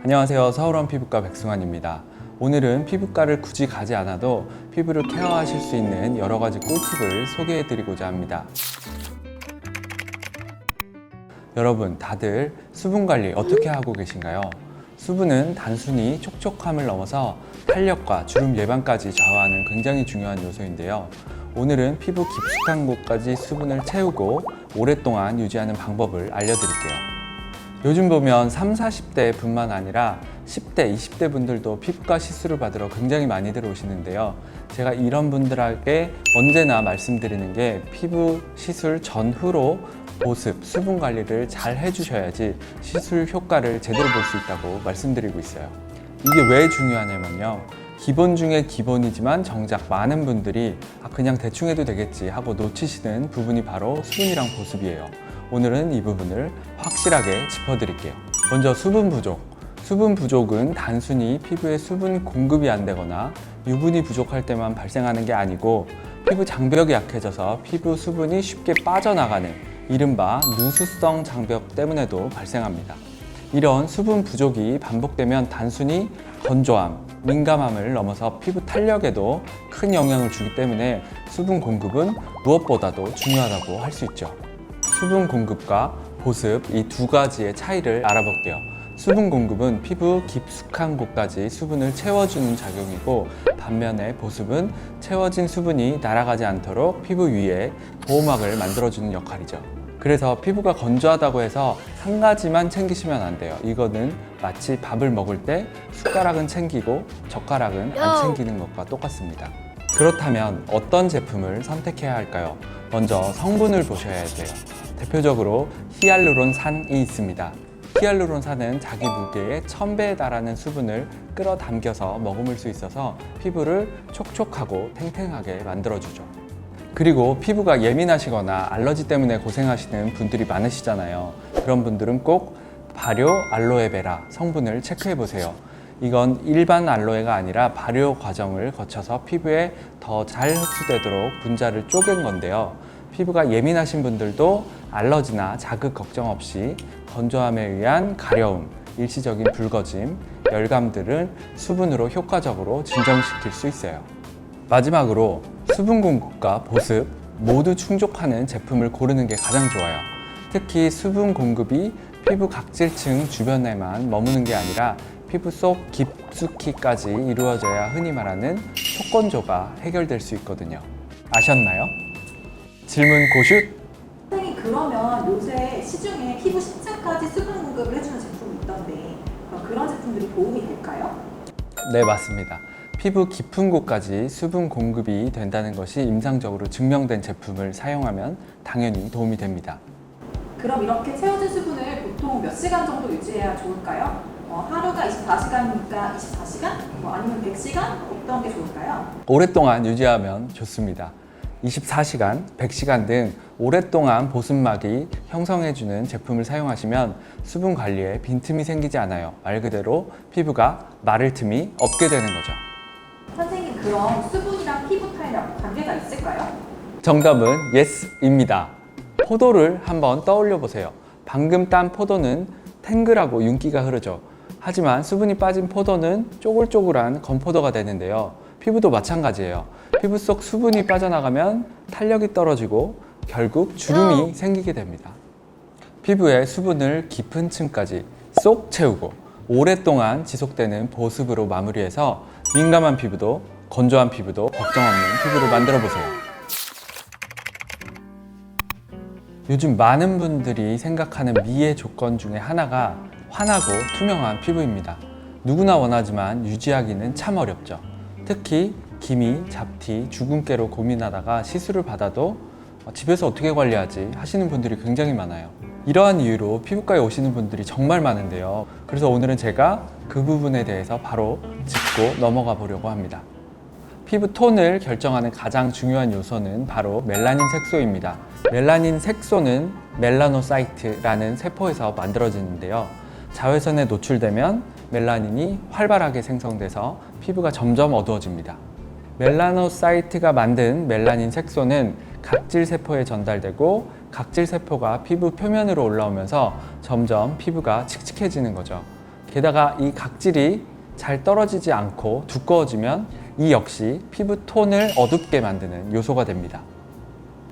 안녕하세요. 서울원 피부과 백승환입니다. 오늘은 피부과를 굳이 가지 않아도 피부를 케어하실 수 있는 여러 가지 꿀팁을 소개해 드리고자 합니다. 여러분, 다들 수분 관리 어떻게 하고 계신가요? 수분은 단순히 촉촉함을 넘어서 탄력과 주름 예방까지 좌우하는 굉장히 중요한 요소인데요. 오늘은 피부 깊숙한 곳까지 수분을 채우고 오랫동안 유지하는 방법을 알려드릴게요. 요즘 보면 30, 40대 뿐만 아니라 10대, 20대 분들도 피부과 시술을 받으러 굉장히 많이 들어오시는데요. 제가 이런 분들에게 언제나 말씀드리는 게 피부 시술 전후로 보습, 수분 관리를 잘 해주셔야지 시술 효과를 제대로 볼 수 있다고 말씀드리고 있어요. 이게 왜 중요하냐면요. 기본 중에 기본이지만 정작 많은 분들이 그냥 대충 해도 되겠지 하고 놓치시는 부분이 바로 수분이랑 보습이에요. 오늘은 이 부분을 확실하게 짚어드릴게요. 먼저 수분 부족. 수분 부족은 단순히 피부에 수분 공급이 안 되거나 유분이 부족할 때만 발생하는 게 아니고 피부 장벽이 약해져서 피부 수분이 쉽게 빠져나가는 이른바 누수성 장벽 때문에도 발생합니다. 이런 수분 부족이 반복되면 단순히 건조함, 민감함을 넘어서 피부 탄력에도 큰 영향을 주기 때문에 수분 공급은 무엇보다도 중요하다고 할 수 있죠. 수분 공급과 보습 이 두 가지의 차이를 알아볼게요. 수분 공급은 피부 깊숙한 곳까지 수분을 채워주는 작용이고 반면에 보습은 채워진 수분이 날아가지 않도록 피부 위에 보호막을 만들어주는 역할이죠. 그래서 피부가 건조하다고 해서 한 가지만 챙기시면 안 돼요. 이거는 마치 밥을 먹을 때 숟가락은 챙기고 젓가락은 안 챙기는 것과 똑같습니다. 그렇다면 어떤 제품을 선택해야 할까요? 먼저 성분을 보셔야 돼요. 대표적으로 히알루론산이 있습니다. 히알루론산은 자기 무게의 1000배에 달하는 수분을 끌어당겨서 머금을 수 있어서 피부를 촉촉하고 탱탱하게 만들어주죠. 그리고 피부가 예민하시거나 알러지 때문에 고생하시는 분들이 많으시잖아요. 그런 분들은 꼭 발효 알로에베라 성분을 체크해 보세요. 이건 일반 알로에가 아니라 발효 과정을 거쳐서 피부에 더 잘 흡수되도록 분자를 쪼갠 건데요. 피부가 예민하신 분들도 알러지나 자극 걱정 없이 건조함에 의한 가려움, 일시적인 붉어짐, 열감들은 수분으로 효과적으로 진정시킬 수 있어요. 마지막으로 수분 공급과 보습 모두 충족하는 제품을 고르는 게 가장 좋아요. 특히 수분 공급이 피부 각질층 주변에만 머무는 게 아니라 피부 속 깊숙이까지 이루어져야 흔히 말하는 속건조가 해결될 수 있거든요. 아셨나요? 질문 고슛! 선생님, 그러면 요새 시중에 피부 10층까지 수분 공급을 해주는 제품이 있던데 그런 제품들이 도움이 될까요? 네, 맞습니다. 피부 깊은 곳까지 수분 공급이 된다는 것이 임상적으로 증명된 제품을 사용하면 당연히 도움이 됩니다. 그럼 이렇게 채워진 수분을 보통 몇 시간 정도 유지해야 좋을까요? 하루가 24시간이니까 24시간? 아니면 100시간? 어떤 게 좋을까요? 오랫동안 유지하면 좋습니다. 24시간, 100시간 등 오랫동안 보습막이 형성해주는 제품을 사용하시면 수분 관리에 빈틈이 생기지 않아요. 말 그대로 피부가 마를 틈이 없게 되는 거죠. 선생님, 그럼 수분이랑 피부 탄력 관계가 있을까요? 정답은 YES입니다. 포도를 한번 떠올려 보세요. 방금 딴 포도는 탱글하고 윤기가 흐르죠. 하지만 수분이 빠진 포도는 쪼글쪼글한 건포도가 되는데요. 피부도 마찬가지예요. 피부 속 수분이 빠져나가면 탄력이 떨어지고 결국 주름이 생기게 됩니다. 피부의 수분을 깊은 층까지 쏙 채우고 오랫동안 지속되는 보습으로 마무리해서 민감한 피부도 건조한 피부도 걱정 없는 피부를 만들어 보세요. 요즘 많은 분들이 생각하는 미의 조건 중에 하나가 환하고 투명한 피부입니다. 누구나 원하지만 유지하기는 참 어렵죠. 특히 기미, 잡티, 주근깨로 고민하다가 시술을 받아도 집에서 어떻게 관리하지 하시는 분들이 굉장히 많아요. 이러한 이유로 피부과에 오시는 분들이 정말 많은데요. 그래서 오늘은 제가 그 부분에 대해서 바로 짚고 넘어가 보려고 합니다. 피부 톤을 결정하는 가장 중요한 요소는 바로 멜라닌 색소입니다. 멜라닌 색소는 멜라노사이트라는 세포에서 만들어지는데요. 자외선에 노출되면 멜라닌이 활발하게 생성돼서 피부가 점점 어두워집니다. 멜라노사이트가 만든 멜라닌 색소는 각질세포에 전달되고 각질세포가 피부 표면으로 올라오면서 점점 피부가 칙칙해지는 거죠. 게다가 이 각질이 잘 떨어지지 않고 두꺼워지면 이 역시 피부 톤을 어둡게 만드는 요소가 됩니다.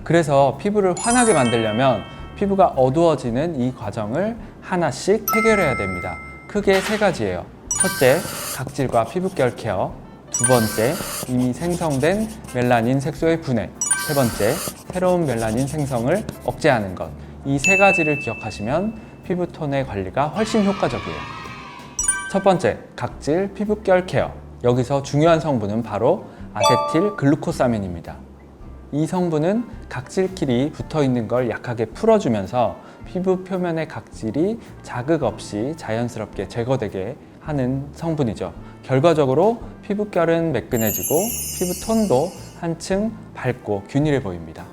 그래서 피부를 환하게 만들려면 피부가 어두워지는 이 과정을 하나씩 해결해야 됩니다. 크게 세 가지예요. 첫째, 각질과 피부결 케어. 두 번째, 이미 생성된 멜라닌 색소의 분해. 세 번째, 새로운 멜라닌 생성을 억제하는 것. 이 세 가지를 기억하시면 피부톤의 관리가 훨씬 효과적이에요. 첫 번째, 각질 피부결 케어. 여기서 중요한 성분은 바로 아세틸 글루코사민입니다. 이 성분은 각질끼리 붙어 있는 걸 약하게 풀어주면서 피부 표면의 각질이 자극 없이 자연스럽게 제거되게 하는 성분이죠. 결과적으로 피부결은 매끈해지고 피부 톤도 한층 밝고 균일해 보입니다.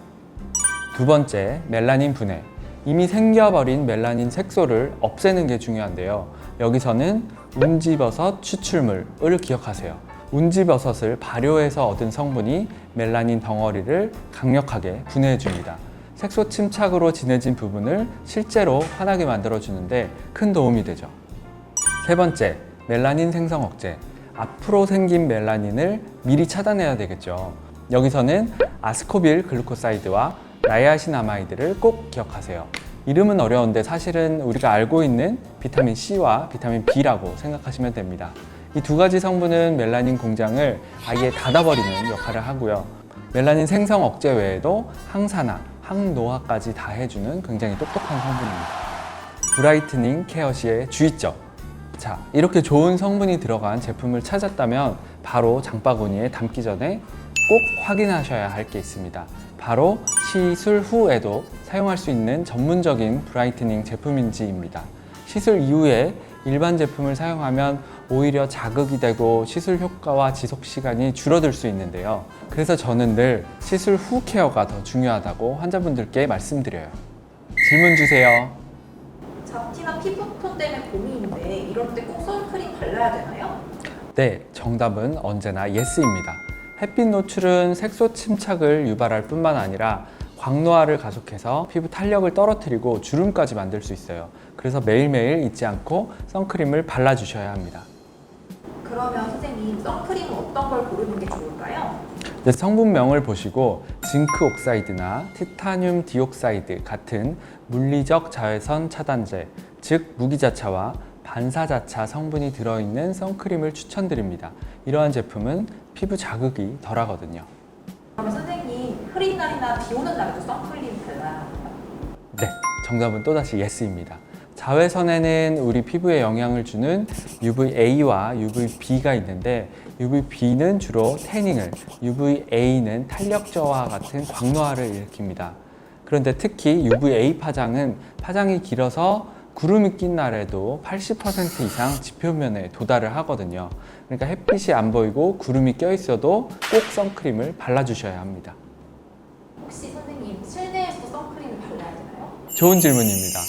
두 번째, 멜라닌 분해. 이미 생겨버린 멜라닌 색소를 없애는 게 중요한데요. 여기서는 운지버섯 추출물을 기억하세요. 운지버섯을 발효해서 얻은 성분이 멜라닌 덩어리를 강력하게 분해해 줍니다. 색소 침착으로 진해진 부분을 실제로 환하게 만들어주는데 큰 도움이 되죠. 세 번째, 멜라닌 생성 억제. 앞으로 생긴 멜라닌을 미리 차단해야 되겠죠. 여기서는 아스코빌 글루코사이드와 나이아신아마이드를 꼭 기억하세요. 이름은 어려운데 사실은 우리가 알고 있는 비타민 C와 비타민 B라고 생각하시면 됩니다. 이 두 가지 성분은 멜라닌 공장을 아예 닫아버리는 역할을 하고요. 멜라닌 생성 억제 외에도 항산화, 항노화까지 다 해주는 굉장히 똑똑한 성분입니다. 브라이트닝 케어 시의 주의점. 자, 이렇게 좋은 성분이 들어간 제품을 찾았다면 바로 장바구니에 담기 전에 꼭 확인하셔야 할 게 있습니다. 바로 시술 후에도 사용할 수 있는 전문적인 브라이트닝 제품인지입니다. 시술 이후에 일반 제품을 사용하면 오히려 자극이 되고 시술 효과와 지속 시간이 줄어들 수 있는데요. 그래서 저는 늘 시술 후 케어가 더 중요하다고 환자분들께 말씀드려요. 질문 주세요. 잡티나 피부톤 때문에 고민인데 이럴 때 꼭 선크림 발라야 되나요? 네, 정답은 언제나 예스입니다. 햇빛 노출은 색소 침착을 유발할 뿐만 아니라 광노화를 가속해서 피부 탄력을 떨어뜨리고 주름까지 만들 수 있어요. 그래서 매일매일 잊지 않고 선크림을 발라주셔야 합니다. 그러면 선생님, 선크림은 어떤 걸 고르는 게 좋을까요? 네, 성분명을 보시고 징크 옥사이드나 티타늄 디옥사이드 같은 물리적 자외선 차단제, 즉 무기자차와 반사자차 성분이 들어있는 선크림을 추천드립니다. 이러한 제품은 피부 자극이 덜하거든요. 그러면 선생님, 흐린 날이나 비 오는 날에도 선크림 발라야 합니까? 네, 정답은 또다시 예스입니다. 자외선에는 우리 피부에 영향을 주는 UVA와 UVB가 있는데 UVB는 주로 태닝을, UVA는 탄력 저하 같은 광노화를 일으킵니다. 그런데 특히 UVA 파장은 파장이 길어서 구름이 낀 날에도 80% 이상 지표면에 도달을 하거든요. 그러니까 햇빛이 안 보이고 구름이 껴 있어도 꼭 선크림을 발라주셔야 합니다. 혹시 선생님, 실내에서도 선크림을 발라야 되나요? 좋은 질문입니다.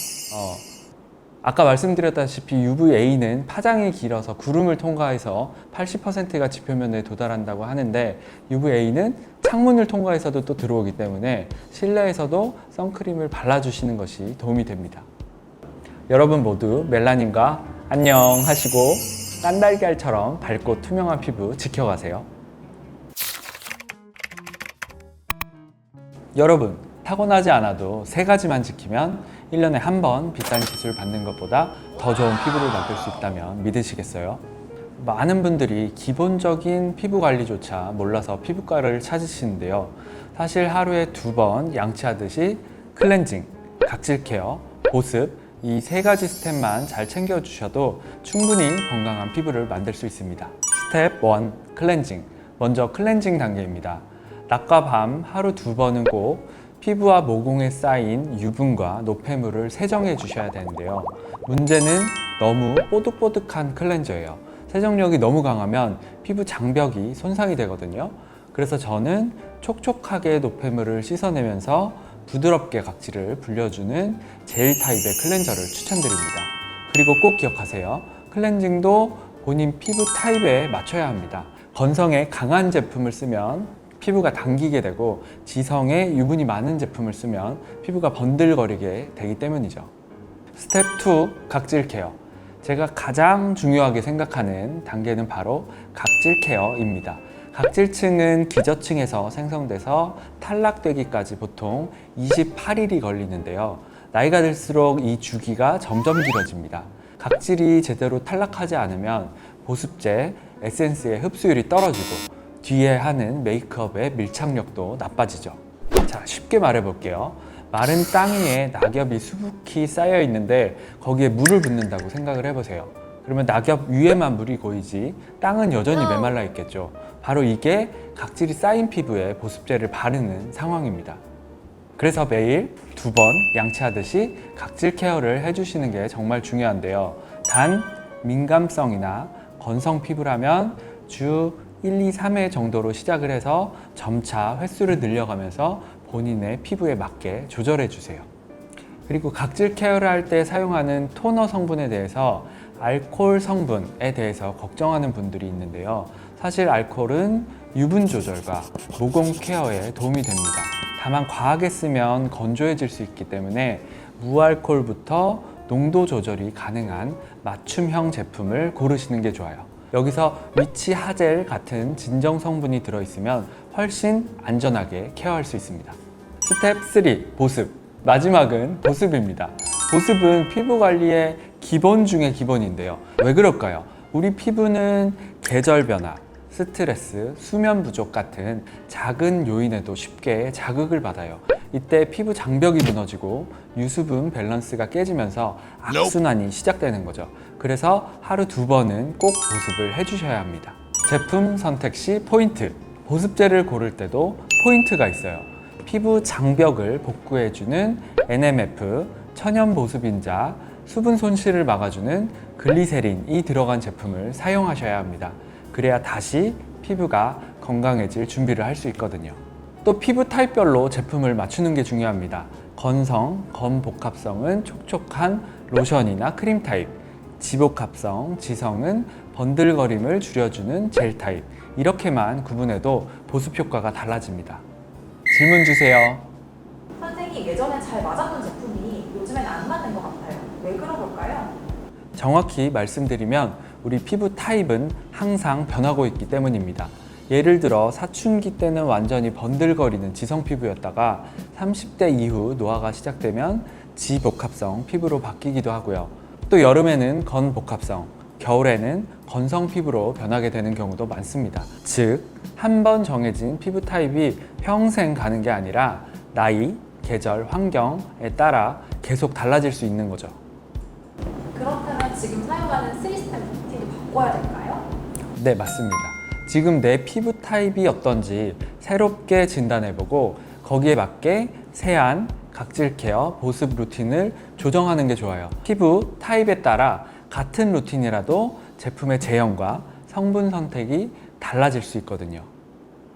아까 말씀드렸다시피 UVA는 파장이 길어서 구름을 통과해서 80%가 지표면에 도달한다고 하는데 UVA는 창문을 통과해서도 또 들어오기 때문에 실내에서도 선크림을 발라주시는 것이 도움이 됩니다. 여러분 모두 멜라닌과 안녕 하시고 깐달걀처럼 밝고 투명한 피부 지켜가세요. 여러분, 타고나지 않아도 세 가지만 지키면 1년에 한 번 비싼 시술 받는 것보다 더 좋은 피부를 만들 수 있다면 믿으시겠어요? 많은 분들이 기본적인 피부 관리조차 몰라서 피부과를 찾으시는데요. 사실 하루에 2번 양치하듯이 클렌징, 각질 케어, 보습 이 세 가지 스텝만 잘 챙겨주셔도 충분히 건강한 피부를 만들 수 있습니다. 스텝 1, 클렌징. 먼저 클렌징 단계입니다. 낮과 밤 하루 2번은 꼭 피부와 모공에 쌓인 유분과 노폐물을 세정해 주셔야 되는데요. 문제는 너무 뽀득뽀득한 클렌저예요. 세정력이 너무 강하면 피부 장벽이 손상이 되거든요. 그래서 저는 촉촉하게 노폐물을 씻어내면서 부드럽게 각질을 불려주는 젤 타입의 클렌저를 추천드립니다. 그리고 꼭 기억하세요. 클렌징도 본인 피부 타입에 맞춰야 합니다. 건성에 강한 제품을 쓰면 피부가 당기게 되고 지성에 유분이 많은 제품을 쓰면 피부가 번들거리게 되기 때문이죠. 스텝 2, 각질 케어. 제가 가장 중요하게 생각하는 단계는 바로 각질 케어입니다. 각질층은 기저층에서 생성돼서 탈락되기까지 보통 28일이 걸리는데요. 나이가 들수록 이 주기가 점점 길어집니다. 각질이 제대로 탈락하지 않으면 보습제, 에센스의 흡수율이 떨어지고 뒤에 하는 메이크업의 밀착력도 나빠지죠. 자, 쉽게 말해 볼게요. 마른 땅 위에 낙엽이 수북히 쌓여 있는데 거기에 물을 붓는다고 생각을 해보세요. 그러면 낙엽 위에만 물이 고이지 땅은 여전히 메말라 있겠죠. 바로 이게 각질이 쌓인 피부에 보습제를 바르는 상황입니다. 그래서 매일 2번 양치하듯이 각질 케어를 해주시는 게 정말 중요한데요. 단 민감성이나 건성 피부라면 주 1, 2, 3회 정도로 시작을 해서 점차 횟수를 늘려가면서 본인의 피부에 맞게 조절해 주세요. 그리고 각질 케어를 할 때 사용하는 토너 성분에 대해서 알코올 성분에 대해서 걱정하는 분들이 있는데요. 사실 알코올은 유분 조절과 모공 케어에 도움이 됩니다. 다만 과하게 쓰면 건조해질 수 있기 때문에 무알코올부터 농도 조절이 가능한 맞춤형 제품을 고르시는 게 좋아요. 여기서 위치 하젤 같은 진정 성분이 들어있으면 훨씬 안전하게 케어할 수 있습니다. 스텝 3, 보습. 마지막은 보습입니다. 보습은 피부 관리의 기본 중의 기본인데요. 왜 그럴까요? 우리 피부는 계절 변화, 스트레스, 수면 부족 같은 작은 요인에도 쉽게 자극을 받아요. 이때 피부 장벽이 무너지고 유수분 밸런스가 깨지면서 악순환이 시작되는 거죠. 그래서 하루 2번은 꼭 보습을 해주셔야 합니다. 제품 선택 시 포인트. 보습제를 고를 때도 포인트가 있어요. 피부 장벽을 복구해주는 NMF, 천연 보습인자, 수분 손실을 막아주는 글리세린이 들어간 제품을 사용하셔야 합니다. 그래야 다시 피부가 건강해질 준비를 할 수 있거든요. 또 피부 타입별로 제품을 맞추는 게 중요합니다. 건성, 건복합성은 촉촉한 로션이나 크림 타입, 지복합성, 지성은 번들거림을 줄여주는 젤 타입. 이렇게만 구분해도 보습 효과가 달라집니다. 질문 주세요. 선생님, 예전에 잘 맞았던 제품이 요즘엔 안 맞는 것 같아요. 왜 그런 걸까요? 정확히 말씀드리면 우리 피부 타입은 항상 변하고 있기 때문입니다. 예를 들어 사춘기 때는 완전히 번들거리는 지성 피부였다가 30대 이후 노화가 시작되면 지복합성 피부로 바뀌기도 하고요. 또 여름에는 건복합성, 겨울에는 건성 피부로 변하게 되는 경우도 많습니다. 즉, 한 번 정해진 피부 타입이 평생 가는 게 아니라 나이, 계절, 환경에 따라 계속 달라질 수 있는 거죠. 그렇다면 지금 사용하는 3스텝 루틴을 바꿔야 될까요? 네, 맞습니다. 지금 내 피부 타입이 어떤지 새롭게 진단해보고 거기에 맞게 세안, 각질 케어, 보습 루틴을 조정하는 게 좋아요. 피부 타입에 따라 같은 루틴이라도 제품의 제형과 성분 선택이 달라질 수 있거든요.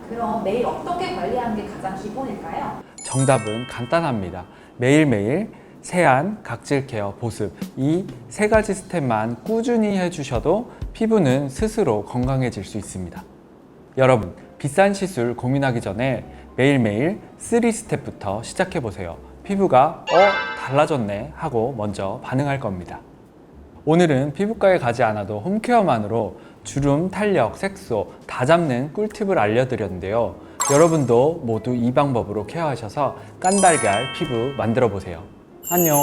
그럼 매일 어떻게 관리하는 게 가장 기본일까요? 정답은 간단합니다. 매일매일 세안, 각질 케어, 보습 이 3가지 스텝만 꾸준히 해주셔도 피부는 스스로 건강해질 수 있습니다. 여러분, 비싼 시술 고민하기 전에 매일매일 3스텝부터 시작해보세요. 피부가 달라졌네 하고 먼저 반응할 겁니다. 오늘은 피부과에 가지 않아도 홈케어만으로 주름, 탄력, 색소 다 잡는 꿀팁을 알려드렸는데요. 여러분도 모두 이 방법으로 케어하셔서 깐달걀 피부 만들어 보세요. 안녕.